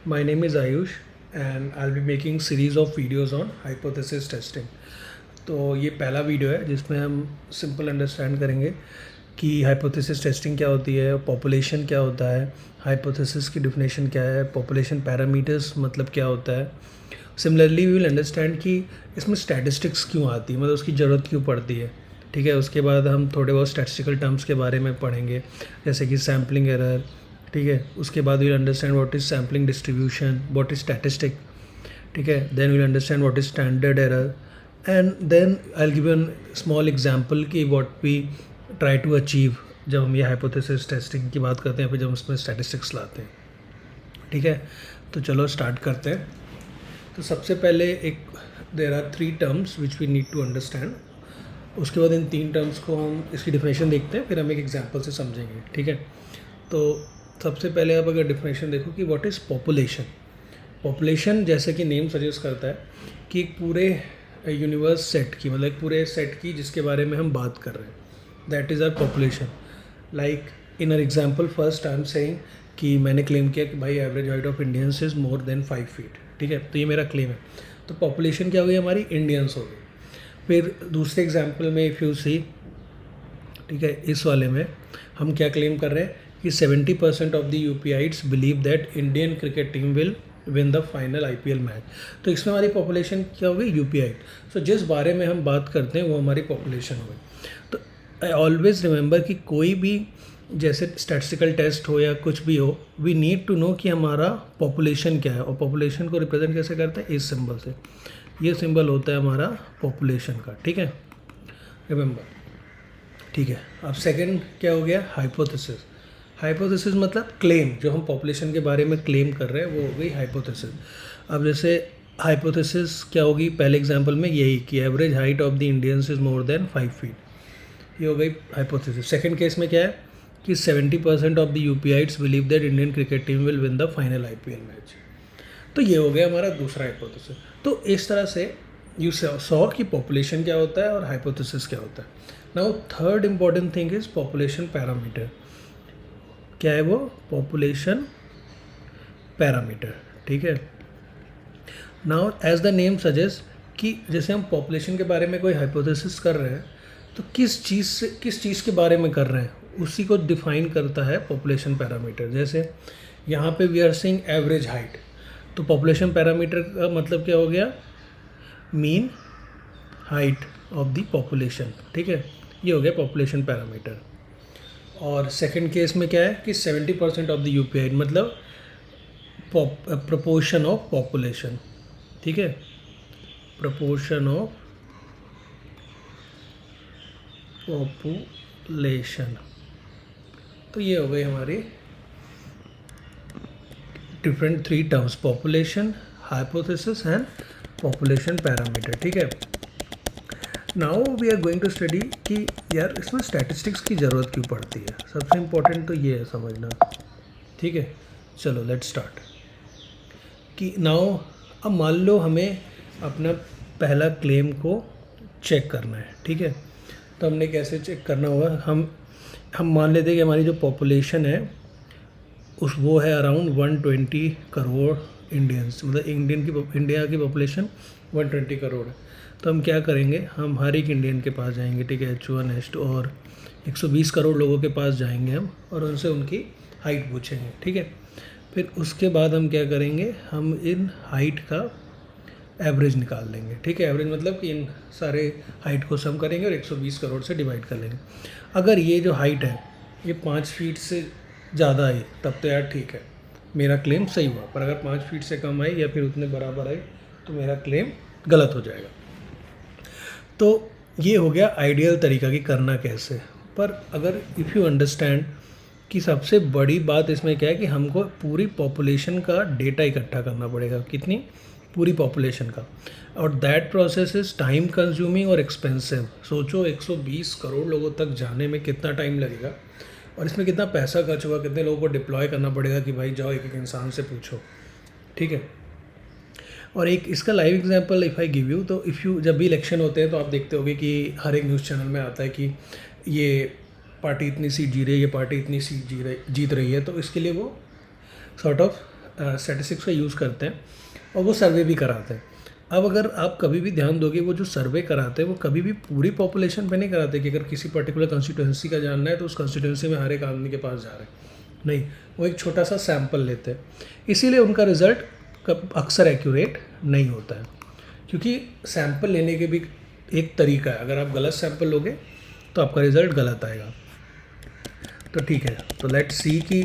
My name is Ayush and I'll be making series of videos on hypothesis testing. तो ये पहला video है जिसमें हम सिंपल अंडरस्टैंड करेंगे कि हाइपोथेसिस टेस्टिंग क्या होती है, पॉपुलेशन क्या होता है, हाइपोथेसिस की डिफिनेशन क्या है, पॉपुलेशन पैरामीटर्स मतलब क्या होता है। सिमिलरली वी विल अंडरस्टैंड कि इसमें स्टैटिस्टिक्स क्यों आती है, मतलब उसकी ज़रूरत क्यों पड़ती है। ठीक है, उसके बाद हम थोड़े बहुत स्टैटिस्टिकल टर्म्स के बारे में पढ़ेंगे, जैसे कि सैम्पलिंग एरर। ठीक है, उसके बाद we'll understand what is sampling distribution, what is statistic. ठीक है, then we'll understand what is standard error and then I will give an small example कि what we try to achieve जब हम ये हाइपोथेसिस टेस्टिंग की बात करते हैं, फिर जब उसमें स्टैटिस्टिक्स लाते हैं। ठीक है, तो चलो स्टार्ट करते हैं। तो सबसे पहले एक there are 3 terms which we need to understand. उसके बाद इन 3 टर्म्स को हम इसकी डिफिनेशन देखते हैं, फिर हम एक एग्जांपल से समझेंगे। ठीक है, तो सबसे पहले आप अगर डिफिनेशन देखो कि व्हाट इज़ पॉपुलेशन। पॉपुलेशन जैसे कि नेम सजेस्ट करता है कि एक पूरे यूनिवर्स सेट की, मतलब एक पूरे सेट की जिसके बारे में हम बात कर रहे हैं, that is are population. Like in are example first I am saying कि मैंने क्लेम किया कि भाई average height of Indians is more than 5 feet. ठीक है, तो ये मेरा क्लेम है। तो पॉपुलेशन क्या हो गई हमारी, इंडियंस हो गई। फिर दूसरे एग्जाम्पल में इफ़ यू सी, ठीक है, इस वाले में हम क्या क्लेम कर रहे हैं कि 70% of the UPites believe that Indian cricket team will win the final IPL match. तो इसमें हमारी पॉपुलेशन क्या हो गई, यूपीआइट। सो जिस बारे में हम बात करते हैं वो हमारी पॉपुलेशन हो गई। तो आई ऑलवेज रिमेंबर कि कोई भी जैसे स्टैटिस्टिकल टेस्ट हो या कुछ भी हो, वी नीड टू नो कि हमारा पॉपुलेशन क्या है, और पॉपुलेशन को रिप्रेजेंट कैसे करते हैं, इस सिंबल से। ये सिंबल होता है हमारा पॉपुलेशन का। ठीक है, रिमेंबर। ठीक है, अब सेकंड क्या हो गया, हाइपोथेसिस। हाइपोथेसिस मतलब क्लेम, जो हम पॉपुलेशन के बारे में क्लेम कर रहे हैं वो हो गई हाइपोथेसिस। अब जैसे हाइपोथेसिस क्या होगी, पहले एग्जांपल में यही कि average height of the Indians is more than 5 feet, ये हो गई हाइपोथेसिस। सेकंड केस में क्या है कि 70% of the UPites believe that Indian cricket team will win the final IPL match. तो ये हो गया हमारा दूसरा हाइपोथेसिस। तो इस तरह से यू सॉ कि पॉपुलेशन क्या होता है और हाइपोथेसिस क्या होता है। Now third important thing is population parameter. क्या है वो, पॉपुलेशन पैरामीटर। ठीक है, now as the name suggest कि जैसे हम पॉपुलेशन के बारे में कोई हाइपोथेसिस कर रहे हैं तो किस चीज़ के बारे में कर रहे हैं उसी को डिफाइन करता है पॉपुलेशन पैरामीटर। जैसे यहाँ पे we are saying average height, तो पॉपुलेशन पैरामीटर का मतलब क्या हो गया, mean height of the population. ठीक है, ये हो गया पॉपुलेशन पैरामीटर। और सेकंड केस में क्या है कि 70% ऑफ द यूपीआई मतलब प्रपोर्शन ऑफ पॉपुलेशन। ठीक है, प्रपोर्शन ऑफ पॉपुलेशन। तो ये हो गई हमारी different 3 terms, population, hypothesis and population parameter. ठीक है, now we are going to study कि यार इसमें स्टैटिस्टिक्स की ज़रूरत क्यों पड़ती है। सबसे इम्पोर्टेंट तो ये है समझना। ठीक है, चलो लेट्स स्टार्ट। कि नाउ अब मान लो हमें अपना पहला क्लेम को चेक करना है। ठीक है, तो हमने कैसे चेक करना होगा, हम मान लेते हैं कि हमारी जो पॉपुलेशन है उस वो है अराउंड 120 करोड़ इंडियंस, मतलब इंडिया की पॉपुलेशन 120 करोड़ है। तो हम क्या करेंगे, हम हर एक इंडियन के पास जाएंगे। ठीक है, H1 H2 और 120 करोड़ लोगों के पास जाएंगे हम, और उनसे उनकी हाइट पूछेंगे। ठीक है, फिर उसके बाद हम क्या करेंगे, हम इन हाइट का एवरेज निकाल लेंगे। ठीक है, एवरेज मतलब कि इन सारे हाइट को सम करेंगे और 120 करोड़ से डिवाइड कर लेंगे। अगर ये जो हाइट है ये 5 फीट से ज़्यादा आई तब तो यार ठीक है, मेरा क्लेम सही हुआ। पर अगर 5 फीट से कम आई या फिर उतने बराबर आई तो मेरा क्लेम गलत हो जाएगा। तो ये हो गया आइडियल तरीका कि करना कैसे। पर अगर इफ़ यू अंडरस्टैंड कि सबसे बड़ी बात इसमें क्या है कि हमको पूरी पॉपुलेशन का डेटा इकट्ठा करना पड़ेगा, कितनी, पूरी पॉपुलेशन का, और that process is time consuming और एक्सपेंसिव। सोचो 120 करोड़ लोगों तक जाने में कितना टाइम लगेगा और इसमें कितना पैसा खर्च होगा, कितने लोगों को डिप्लॉय करना पड़ेगा कि भाई जाओ एक एक इंसान से पूछो। ठीक है, और एक इसका live example if I give you, तो इफ़ यू जब भी इलेक्शन होते हैं तो आप देखते होगे कि हर एक न्यूज़ चैनल में आता है कि ये पार्टी इतनी सीट जी रही है, ये पार्टी इतनी सीट जीत रही है। तो इसके लिए वो सॉर्ट ऑफ स्टैटिस्टिक्स का यूज़ करते हैं और वो सर्वे भी कराते हैं। अब अगर आप कभी भी ध्यान दोगे, वो जो सर्वे कराते हैं वो कभी भी पूरी पॉपुलेशन पे नहीं कराते कि अगर किसी पर्टिकुलर कंस्टिट्यूंसी का जानना है तो उस कंस्टिट्यूंसी में हर एक आदमी के पास जा रहे हैं, नहीं, वो एक छोटा सा सैंपल लेते हैं। इसीलिए उनका रिज़ल्ट अक्सर एक्यूरेट नहीं होता है, क्योंकि सैंपल लेने के भी एक तरीका है। अगर आप गलत सैंपल लोगे तो आपका रिज़ल्ट गलत आएगा। तो ठीक है, तो लेट्स सी कि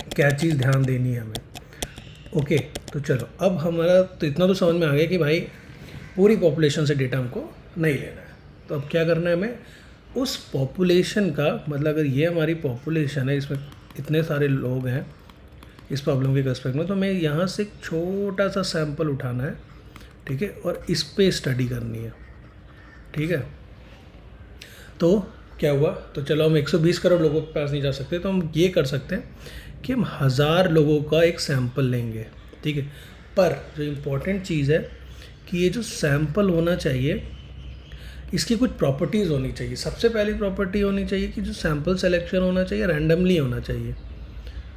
क्या चीज़ ध्यान देनी है हमें। ओके, तो चलो, अब हमारा तो इतना तो समझ में आ गया कि भाई पूरी पॉपुलेशन से डेटा हमको नहीं लेना है। तो अब क्या करना है हमें, उस पॉपुलेशन का मतलब अगर ये हमारी पॉपुलेशन है, इसमें इतने सारे लोग हैं इस प्रॉब्लम के एस्पेक्ट में, तो हमें यहाँ से एक छोटा सा सैंपल उठाना है, ठीक है, और इस पे स्टडी करनी है, ठीक है। तो क्या हुआ, तो चलो हम 120 करोड़ लोगों के पास नहीं जा सकते, तो हम ये कर सकते हैं कि हम 1000 लोगों का एक सैंपल लेंगे, ठीक है। पर जो इम्पोर्टेंट चीज़ है कि ये जो सैंपल होना चाहिए इसकी कुछ प्रॉपर्टीज़ होनी चाहिए। सबसे पहली प्रॉपर्टी होनी चाहिए कि जो सैंपल सिलेक्शन होना चाहिए रैंडमली होना चाहिए,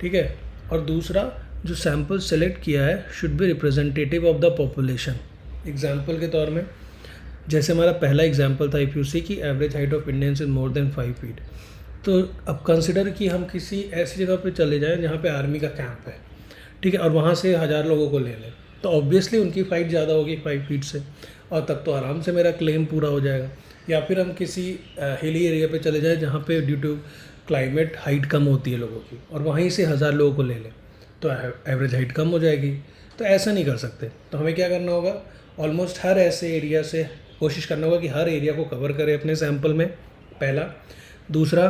ठीक है। और दूसरा, जो सैंपल सेलेक्ट किया है should be representative of the population. Example के तौर में जैसे हमारा पहला एग्जाम्पल था, इफ़ यू सी की average height of Indians is more than 5 feet. तो अब कंसिडर कि हम किसी ऐसी जगह पे चले जाएं जहाँ पे आर्मी का कैंप है, ठीक है, और वहाँ से 1000 लोगों को ले लें, तो ऑब्वियसली उनकी फ़ाइट ज़्यादा होगी 5 फीट से, और तब तो आराम से मेरा क्लेम पूरा हो जाएगा। या फिर हम किसी हिली एरिया पे चले जाएं जहाँ पे ड्यू टू क्लाइमेट हाइट कम होती है लोगों की, और वहीं से 1000 लोगों को ले लें, तो एवरेज हाइट कम हो जाएगी। तो ऐसा नहीं कर सकते, तो हमें क्या करना होगा, ऑलमोस्ट हर ऐसे एरिया से कोशिश करना होगा कि हर एरिया को कवर करें अपने सैंपल में, पहला। दूसरा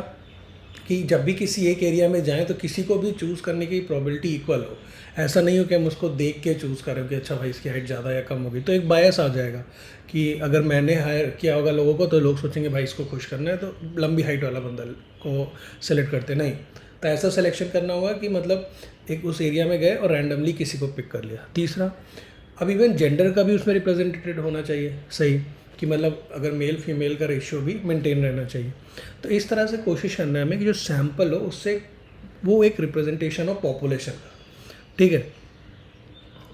कि जब भी किसी एक एरिया में जाएं तो किसी को भी चूज़ करने की प्रोबेबिलिटी इक्वल हो। ऐसा नहीं हो कि हम उसको देख के चूज़ करें कि अच्छा भाई इसकी हाइट ज़्यादा या कम होगी, तो एक बायस आ जाएगा कि अगर मैंने हायर किया होगा लोगों को तो लोग सोचेंगे भाई इसको खुश करना है तो लंबी हाइट वाला बंदा को सेलेक्ट करते, नहीं। तो ऐसा सिलेक्शन करना होगा कि मतलब एक उस एरिया में गए और रैंडमली किसी को पिक कर लिया। तीसरा, अब इवन जेंडर का भी उसमें रिप्रेजेंटेटेड होना चाहिए, सही, कि मतलब अगर मेल फीमेल का रेशियो भी मेंटेन रहना चाहिए। तो इस तरह से कोशिश करना है हमें कि जो सैंपल हो उससे वो एक रिप्रेजेंटेशन ऑफ पॉपुलेशन का, ठीक है।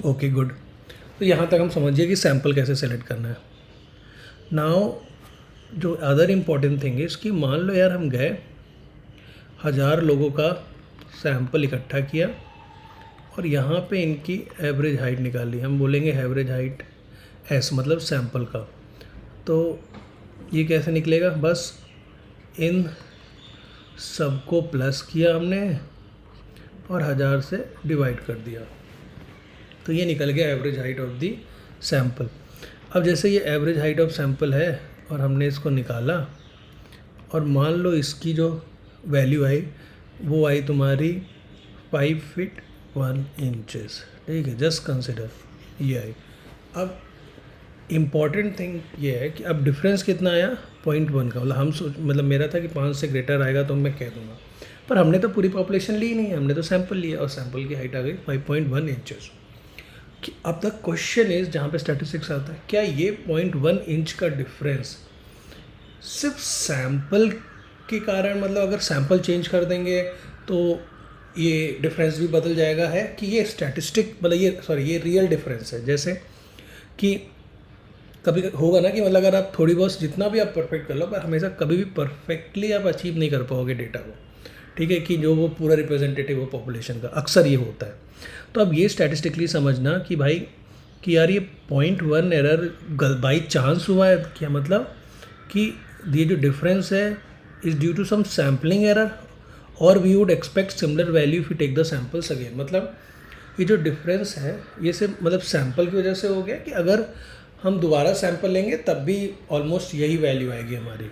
Okay, good. तो यहाँ तक हम समझिए कि सैंपल कैसे सेलेक्ट करना है। नाउ जो अदर इम्पॉर्टेंट थिंग है इसकी, मान लो यार हम गए 1000 लोगों का सैंपल इकट्ठा किया और यहाँ पे इनकी एवरेज हाइट निकाली। हम बोलेंगे एवरेज हाइट एस, मतलब सैंपल का। तो ये कैसे निकलेगा, बस इन सबको प्लस किया हमने और 1000 से डिवाइड कर दिया, तो ये निकल गया average height of the sample. अब जैसे ये एवरेज हाइट ऑफ सैंपल है और हमने इसको निकाला और मान लो इसकी जो वैल्यू आई वो आई तुम्हारी 5 फीट 1 इंचेस, ठीक है, जस्ट कंसिडर ये आई। अब इम्पॉर्टेंट थिंग ये है कि अब डिफरेंस कितना आया, 0.1 का। मतलब हम मतलब मेरा था कि 5 से ग्रेटर आएगा तो मैं कह दूंगा, पर हमने तो पूरी पॉपुलेशन ली नहीं है, हमने तो सैंपल लिया और सैंपल की हाइट आ गई 5.1 इंचेस। अब द क्वेश्चन इज, जहाँ पे स्टैटिस्टिक्स आता है, क्या ये 0.1 इंच का डिफरेंस सिर्फ सैंपल के कारण, मतलब अगर सैंपल चेंज कर देंगे तो ये डिफरेंस भी बदल जाएगा, है कि ये स्टैटिस्टिक मतलब ये रियल डिफरेंस है। जैसे कि कभी होगा ना कि मतलब अगर आप थोड़ी बहुत जितना भी आप परफेक्ट कर लो, पर हमेशा कभी भी परफेक्टली आप अचीव नहीं कर पाओगे डेटा को, ठीक है, कि जो वो पूरा रिप्रेजेंटेटिव हो पॉपुलेशन का, अक्सर ये होता है। तो अब ये स्टैटिस्टिकली समझना कि भाई कि यार ये 0.1 एरर बाई चांस हुआ है, क्या मतलब कि ये जो डिफरेंस है is due to some sampling error और we would expect similar value if you take the samples again. मतलब ये जो डिफरेंस है ये सिर्फ मतलब सैम्पल की वजह से हो गया कि अगर हम दोबारा सैंपल लेंगे तब भी ऑलमोस्ट यही वैल्यू आएगी हमारी,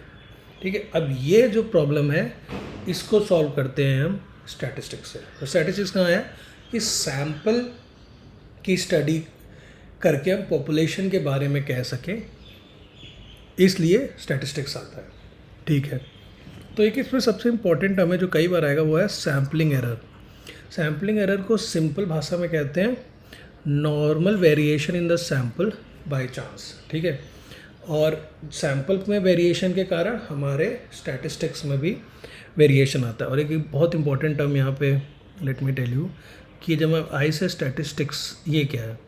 ठीक है। अब ये जो प्रॉब्लम है इसको सॉल्व करते हैं हम स्टैटिस्टिक्स से। तो स्टैटिस्टिक्स कहाँ है, इस सैंपल की स्टडी करके हम पॉपुलेशन के बारे में कह सकें, इसलिए स्टैटिस्टिक्स आता है, ठीक है। तो एक इसमें सबसे इम्पॉर्टेंट हमें जो कई बार आएगा वो है सैम्पलिंग एरर। सैम्पलिंग एरर को सिंपल भाषा में कहते हैं normal variation in the sample by chance, ठीक है। और सैंपल में वेरिएशन के कारण हमारे स्टैटिस्टिक्स में भी वेरिएशन आता है। और एक बहुत इंपॉर्टेंट टर्म यहाँ पे लेट मी टेल यू कि जब आई से स्टैटिस्टिक्स, ये क्या है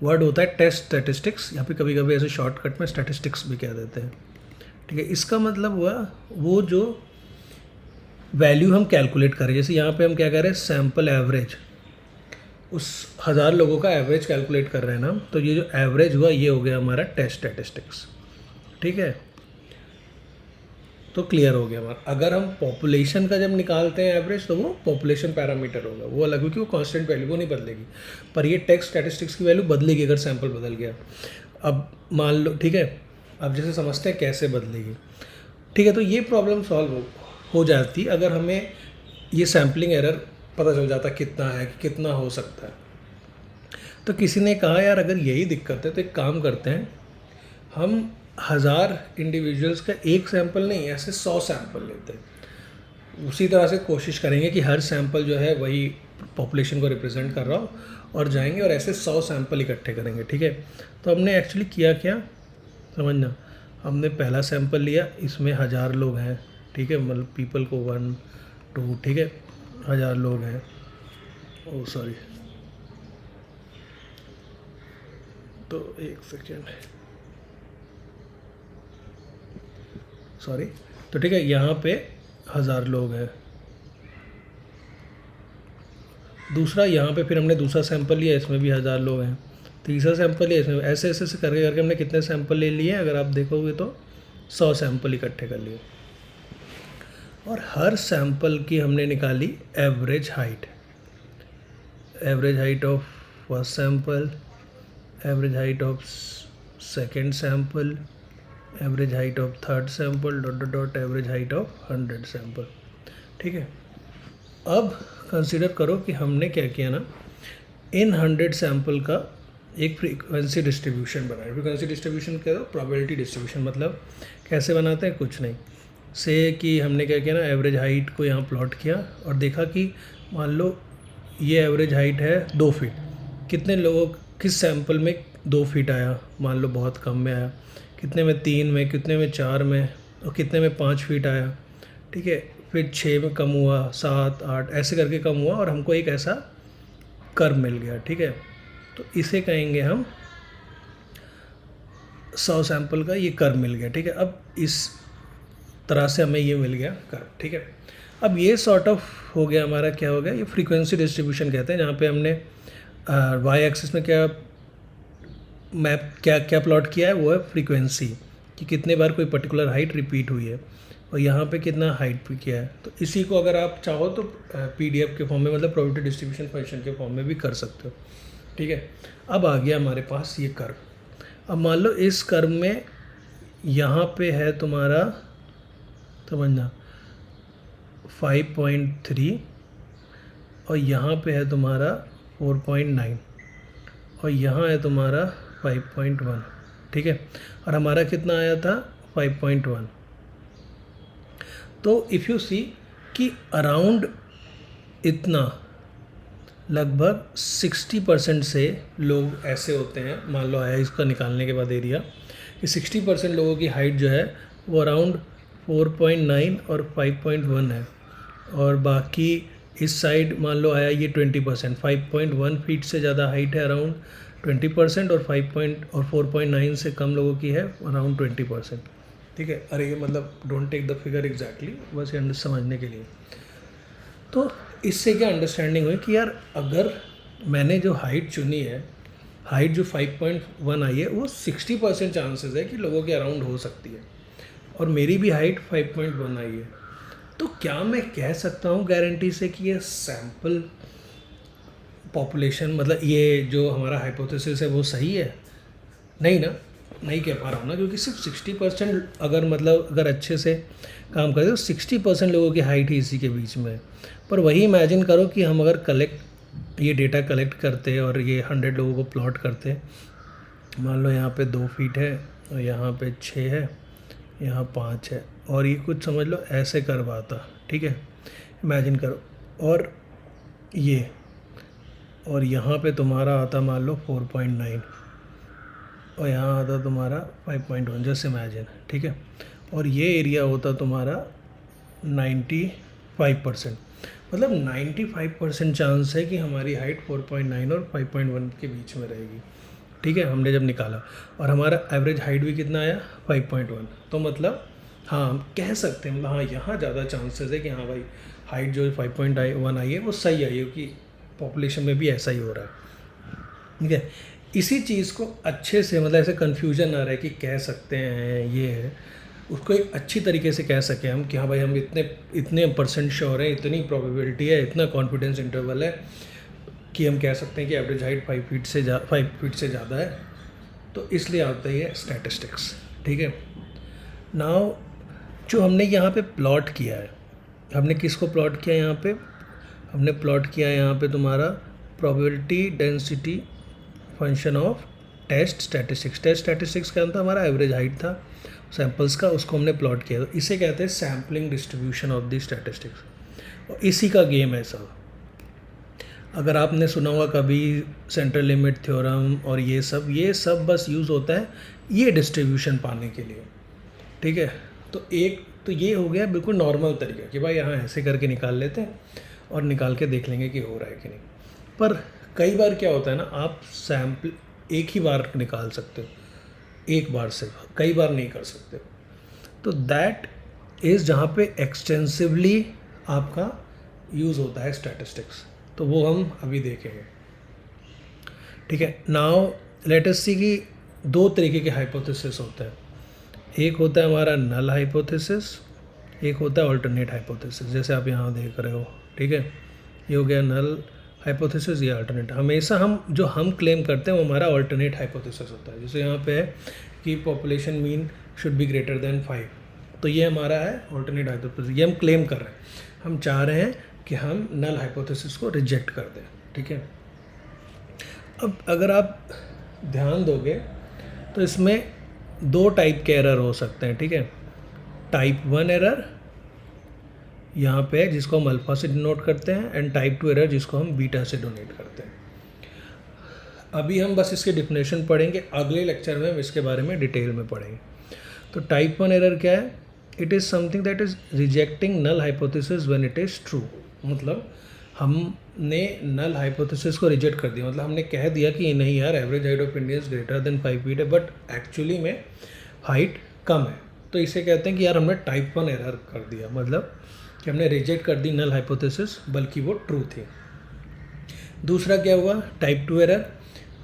वर्ड होता है टेस्ट स्टैटिस्टिक्स, यहाँ पे कभी कभी ऐसे शॉर्टकट में स्टैटिस्टिक्स भी कह देते हैं, ठीक है। इसका मतलब हुआ वो जो वैल्यू हम कैलकुलेट करें, जैसे यहाँ पे हम क्या कर रहे हैं, सैम्पल एवरेज, उस 1000 लोगों का एवरेज कैलकुलेट कर रहे हैं ना, तो ये जो एवरेज हुआ ये हो गया हमारा टेस्ट स्टैटिस्टिक्स, ठीक है। तो क्लियर हो गया हमारा। अगर हम पॉपुलेशन का जब निकालते हैं एवरेज, तो वो पॉपुलेशन पैरामीटर होगा, वो अलग, क्योंकि वो कांस्टेंट वैल्यू, वो नहीं बदलेगी। पर ये टेक्स्ट स्टैटिस्टिक्स की वैल्यू बदलेगी अगर सैंपल बदल गया। अब मान लो, ठीक है, अब जैसे समझते हैं कैसे बदलेगी, ठीक है। तो ये प्रॉब्लम सॉल्व हो जाती अगर हमें ये सैम्पलिंग एरर पता चल जाता कितना है, कितना हो सकता है। तो किसी ने कहा यार अगर यही दिक्कत है तो एक काम करते हैं, हम 1000 इंडिविजुअल्स का एक सैंपल नहीं, ऐसे 100 सैंपल लेते हैं। उसी तरह से कोशिश करेंगे कि हर सैंपल जो है वही पॉपुलेशन को रिप्रेजेंट कर रहा हो, और जाएंगे और ऐसे 100 सैंपल इकट्ठे करेंगे, ठीक है। तो हमने एक्चुअली किया क्या, समझना, हमने पहला सैंपल लिया, इसमें 1000 लोग हैं, ठीक है, मतलब पीपल को 1 2, ठीक है, 1000 लोग हैं। ओ सॉरी, तो एक सेकेंड, सॉरी। तो ठीक है, यहाँ पे 1000 लोग हैं। दूसरा यहाँ पे फिर हमने दूसरा सैंपल लिया, इसमें भी 1000 लोग हैं। तीसरा सैंपल लिया, इसमें ऐसे ऐसे से करके करके हमने कितने सैंपल ले लिए, अगर आप देखोगे तो 100 सैंपल इकट्ठे कर लिए। और हर सैंपल की हमने निकाली average height, average height of first sample, average height of second sample, average height of third sample, dot dot dot average height of 100 sample, ठीक है। अब कंसिडर करो कि हमने क्या किया ना, इन 100 सैंपल का एक फ्रीक्वेंसी डिस्ट्रीब्यूशन बनाया। फ्रीक्वेंसी डिस्ट्रीब्यूशन क्या है, प्रोबेबिलिटी डिस्ट्रीब्यूशन। मतलब कैसे बनाते हैं, कुछ नहीं, से कि हमने क्या किया ना, एवरेज हाइट को यहाँ प्लॉट किया और देखा कि मान लो ये एवरेज हाइट है 2 फीट, कितने लोगों किस सैंपल में 2 फीट आया, मान लो बहुत कम में आया, कितने में 3 में, कितने में 4 में, और कितने में 5 फीट आया, ठीक है। फिर 6 में कम हुआ, 7 8 ऐसे करके कम हुआ, और हमको एक ऐसा कर्व मिल गया, ठीक है। तो इसे कहेंगे हम 100 सैंपल का ये कर्व मिल गया, ठीक है। अब इस तरह से हमें ये मिल गया कर्व, ठीक है। अब ये सॉर्ट ऑफ हो गया हमारा, क्या हो गया, ये फ्रीक्वेंसी डिस्ट्रीब्यूशन कहते हैं, जहाँ पे हमने वाई एक्सिस में क्या मैप क्या क्या प्लॉट किया है, वो है फ्रीक्वेंसी, कि कितने बार कोई पर्टिकुलर हाइट रिपीट हुई है, और यहाँ पे कितना हाइट भी किया है। तो इसी को अगर आप चाहो तो PDF के फॉर्म में, मतलब प्रोबेबिलिटी डिस्ट्रीब्यूशन फंक्शन के फॉर्म में भी कर सकते हो, ठीक है। अब आ गया हमारे पास ये कर्व। अब मान लो इस कर्व में यहाँ पे है तुम्हारा, समझना, 5.3, और यहाँ पे है तुम्हारा 4.9, और यहाँ है तुम्हारा 5.1, ठीक है। और हमारा कितना आया था, 5.1। तो इफ़ यू सी कि अराउंड इतना, लगभग 60% से लोग ऐसे होते हैं, मान लो आया इसका निकालने के बाद एरिया, कि 60% लोगों की हाइट जो है वो अराउंड 4.9 और 5.1 है, और बाकी इस साइड मान लो आया ये 20%, 5.1 फीट से ज़्यादा हाइट है अराउंड 20%, और 4.9 से कम लोगों की है अराउंड 20%, ठीक है। अरे ये मतलब don't take the figure exactly, बस ये समझने के लिए। तो इससे क्या अंडरस्टैंडिंग हुई कि यार अगर मैंने जो हाइट चुनी है, हाइट जो 5.1 आई है, वो 60% चांसेस है कि लोगों के अराउंड हो सकती है, और मेरी भी हाइट 5.1 आई है। तो क्या मैं कह सकता हूँ गारंटी से कि ये सैम्पल पॉपुलेशन, मतलब ये जो हमारा हाइपोथेसिस है वो सही है? नहीं ना, नहीं कह पा रहा हूँ ना, क्योंकि सिर्फ 60% अगर मतलब अगर अच्छे से काम करें तो 60% लोगों की हाइट ही इसी के बीच में है। पर वही इमेजिन करो कि हम अगर ये डेटा कलेक्ट करते और ये 100 लोगों को प्लॉट करते, मान लो यहाँ पे 2 फीट है, और यहाँ पे 6 है, यहाँ 5 है, और ये कुछ समझ लो ऐसे करवाता, ठीक है, इमेजिन करो। और ये, और यहाँ पे तुम्हारा आता मान लो 4.9, और यहाँ आता तुम्हारा 5.1, जैसे इमेजिन, ठीक है। और ये एरिया होता तुम्हारा 95%। मतलब 95% चांस है कि हमारी हाइट 4.9 और 5.1 के बीच में रहेगी। ठीक है, हमने जब निकाला और हमारा एवरेज हाइट भी कितना आया 5.1, तो मतलब हाँ हम कह सकते हैं, मतलब हाँ यहाँ ज़्यादा चांसेस है कि हाँ भाई हाइट जो 5.1 आई है वो सही आई है, क्योंकि पॉपुलेशन में भी ऐसा ही हो रहा है। ठीक है, इसी चीज़ को अच्छे से, मतलब ऐसे कन्फ्यूजन ना रहे कि कह सकते हैं ये है, उसको एक अच्छी तरीके से कह सकें हम कि हाँ भाई हम इतने इतने परसेंट श्योर हैं, इतनी प्रोबेबिलिटी है, इतना कॉन्फिडेंस इंटरवल है कि हम कह सकते हैं कि एवरेज हाइट 5 फीट से ज़्यादा है। तो इसलिए आता ही है स्टैटिस्टिक्स। ठीक है, नाउ जो हमने यहाँ पे प्लॉट किया है, हमने किसको प्लॉट किया यहाँ पे, हमने प्लॉट किया है यहाँ पे तुम्हारा probability density function of test statistics. Test statistics का था हमारा एवरेज हाइट था सैम्पल्स का, उसको हमने प्लॉट किया। तो इसे कहते हैं sampling distribution of the statistics, और इसी का गेम है सब। अगर आपने सुना होगा कभी सेंट्रल लिमिट थ्योरम और ये सब बस यूज़ होता है ये डिस्ट्रीब्यूशन पाने के लिए। ठीक है, तो एक तो ये हो गया बिल्कुल नॉर्मल तरीका कि भाई यहाँ ऐसे करके निकाल लेते हैं और निकाल के देख लेंगे कि हो रहा है कि नहीं। पर कई बार क्या होता है ना, आप सैम्पल एक ही बार निकाल सकते हो, एक बार से, कई बार नहीं कर सकते। तो दैट इज़ जहाँ पे एक्सटेंसिवली आपका यूज़ होता है स्टैटिस्टिक्स, तो वो हम अभी देखेंगे। ठीक है, नाउ लेट अस सी कि दो तरीके के हाइपोथेसिस होते हैं। एक होता है हमारा नल हाइपोथेसिस, एक होता है अल्टरनेट हाइपोथेसिस, जैसे आप यहाँ देख रहे हो। ठीक है, ये हो गया नल हाइपोथेसिस, ये अल्टरनेट। हमेशा हम क्लेम करते हैं वो हमारा अल्टरनेट हाइपोथेसिस होता है। जैसे यहाँ पे है कि population mean should be greater than 5, तो ये हमारा है अल्टरनेट हाइपोथेसिस, ये हम क्लेम कर रहे हैं। हम चाह रहे हैं कि हम नल हाइपोथेसिस को रिजेक्ट कर दें। ठीक है, अब अगर आप ध्यान दोगे तो इसमें दो टाइप के एरर हो सकते हैं। ठीक है, टाइप 1 एरर यहाँ पे है जिसको हम अल्फ़ा से डिनोट करते हैं, एंड टाइप 2 एरर जिसको हम बीटा से डोनेट करते हैं। अभी हम बस इसके डिफिनेशन पढ़ेंगे, अगले लेक्चर में हम इसके बारे में डिटेल में पढ़ेंगे। तो टाइप 1 एरर क्या है, it is something that is rejecting null hypothesis when it is true. मतलब हमने नल हाइपोथेसिस को रिजेक्ट कर दिया, मतलब हमने कह दिया कि नहीं यार average height of India is greater than 5 feet है, बट एक्चुअली में हाइट कम है। तो इसे कहते हैं कि यार हमने टाइप 1 एरर कर दिया, मतलब कि हमने रिजेक्ट कर दी नल हाइपोथेसिस बल्कि वो ट्रू थी। दूसरा क्या हुआ, टाइप 2 एरर,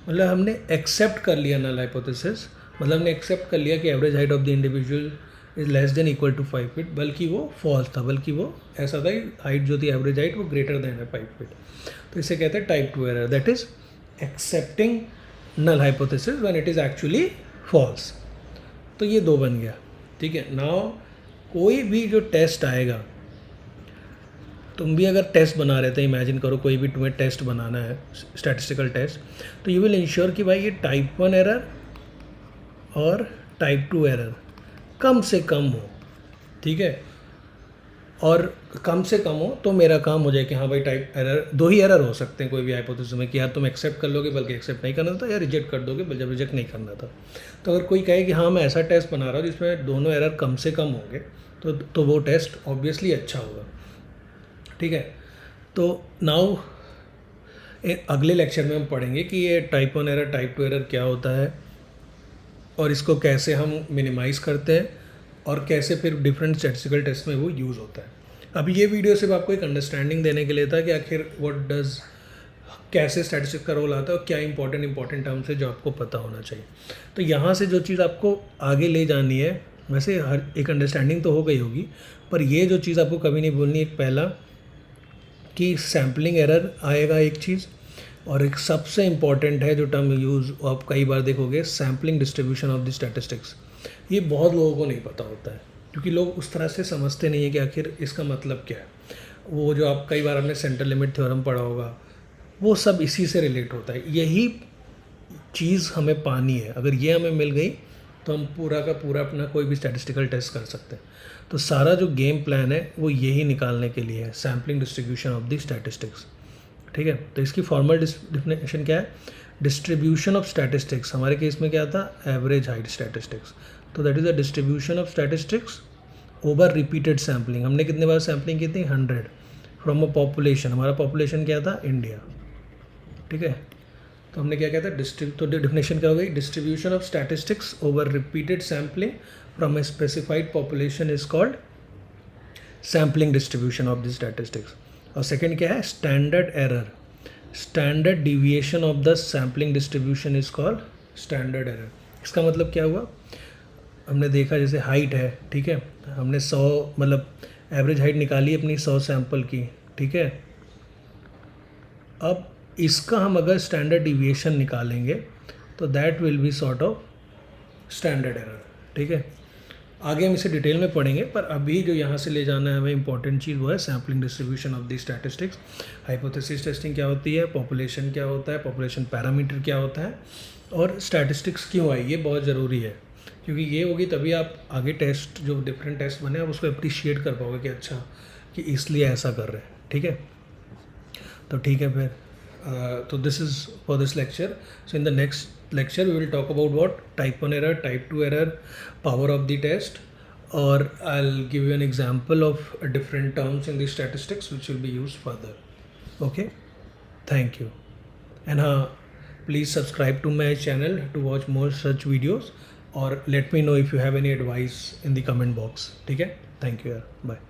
मतलब हमने एक्सेप्ट कर लिया नल हाइपोथेसिस, मतलब हमने एक्सेप्ट कर लिया कि average height of the individual is less than equal to 5 feet, बल्कि वो फॉल्स था, बल्कि वो ऐसा था कि हाइट जो थी एवरेज हाइट वो ग्रेटर देन है 5 फीट। तो इसे कहते हैं type 2 error, that is accepting null hypothesis when it is actually false. तो ये दो बन गया। ठीक है, नाउ कोई भी जो टेस्ट आएगा, तुम भी अगर टेस्ट बना रहे थे, इमेजिन करो कोई भी तुम्हें टेस्ट बनाना है स्टैटिस्टिकल टेस्ट, तो यू विल इंश्योर कि भाई ये टाइप 1 एरर और टाइप 2 एरर कम से कम हो। ठीक है, और कम से कम हो तो मेरा काम हो जाए कि हाँ भाई टाइप एरर, दो ही एरर हो सकते हैं कोई भी हाइपोथेसिस में, कि यार तुम एक्सेप्ट कर लोगे बल्कि एक्सेप्ट नहीं करना था, या रिजेक्ट कर दोगे जब रिजेक्ट नहीं करना था। तो अगर कोई कहे कि हाँ मैं ऐसा टेस्ट बना रहा हूँ जिसमें दोनों एरर कम से कम होंगे, तो वो टेस्ट ऑब्वियसली अच्छा होगा। ठीक है, तो नाउ अगले लेक्चर में हम पढ़ेंगे कि ये टाइप 1 एरर टाइप 2 एरर क्या होता है, और इसको कैसे हम मिनिमाइज़ करते हैं, और कैसे फिर डिफरेंट स्टैटिस्टिकल टेस्ट में वो यूज़ होता है। अब ये वीडियो सिर्फ आपको एक अंडरस्टैंडिंग देने के लिए था कि आखिर कैसे स्टैटिस्टिक्स का रोल आता है और क्या इंपॉर्टेंट टर्म्स है जो आपको पता होना चाहिए। तो यहाँ से जो चीज़ आपको आगे ले जानी है, वैसे हर एक अंडरस्टैंडिंग तो हो गई होगी, पर ये जो चीज़ आपको कभी नहीं भूलनी, एक पहला कि सैम्पलिंग एरर आएगा एक चीज़, और एक सबसे इम्पॉर्टेंट है जो टर्म यूज़ आप कई बार देखोगे, sampling distribution of the statistics. ये बहुत लोगों को नहीं पता होता है, क्योंकि लोग उस तरह से समझते नहीं है कि आखिर इसका मतलब क्या है। वो जो आप कई बार आपने सेंट्रल लिमिट थ्योरम पढ़ा होगा, वो सब इसी से रिलेट होता है। यही चीज़ हमें पानी है, अगर ये हमें मिल गई तो हम पूरा का पूरा अपना कोई भी स्टैटिस्टिकल टेस्ट कर सकते हैं। तो सारा जो गेम प्लान है वो यही निकालने के लिए है, sampling distribution of the statistics. ठीक है, तो इसकी फॉर्मल डिफिनेशन क्या है, डिस्ट्रीब्यूशन ऑफ स्टैटिस्टिक्स, हमारे केस में क्या था, एवरेज हाइट स्टैटिस्टिक्स। तो that is a distribution of statistics over repeated sampling. हमने कितने बार सैम्पलिंग की थी, 100 फ्रॉम अ पॉपुलेशन, हमारा पॉपुलेशन क्या था, इंडिया, ठीक है। तो हमने क्या कहता है तो डेफिनेशन क्या हो गई, distribution of statistics over repeated sampling from a specified population is called sampling distribution of the statistics. और सेकंड क्या है, standard error, standard deviation of the sampling distribution is called standard error. इसका मतलब क्या हुआ, हमने देखा जैसे हाइट है, ठीक है, हमने 100 मतलब एवरेज हाइट निकाली अपनी 100 सैंपल की, ठीक है। अब इसका हम अगर स्टैंडर्ड डिविएशन निकालेंगे तो that will be sort of standard error, ठीक है। आगे हम इसे डिटेल में पढ़ेंगे, पर अभी जो यहाँ से ले जाना है हमें इंपॉर्टेंट चीज़ वो है sampling distribution of the statistics. Hypothesis testing क्या होती है, पॉपुलेशन क्या होता है, पॉपुलेशन पैरामीटर क्या होता है, और स्टैटिस्टिक्स क्यों आई, ये बहुत ज़रूरी है, क्योंकि ये होगी तभी आप आगे टेस्ट जो डिफरेंट टेस्ट बने आप उसको अप्रिशिएट कर पाओगे कि अच्छा कि इसलिए ऐसा कर रहे हैं, ठीक है। तो ठीक है फिर, तो this is for this lecture. So in the next lecture we will talk about what type 1 error, type 2 error, power of the test, or I'll give you an example of different terms in the statistics which will be used further. Okay, thank you, and please subscribe to my channel to watch more such videos, or let me know if you have any advice in the comment box. ठीक है, thank you यार, bye.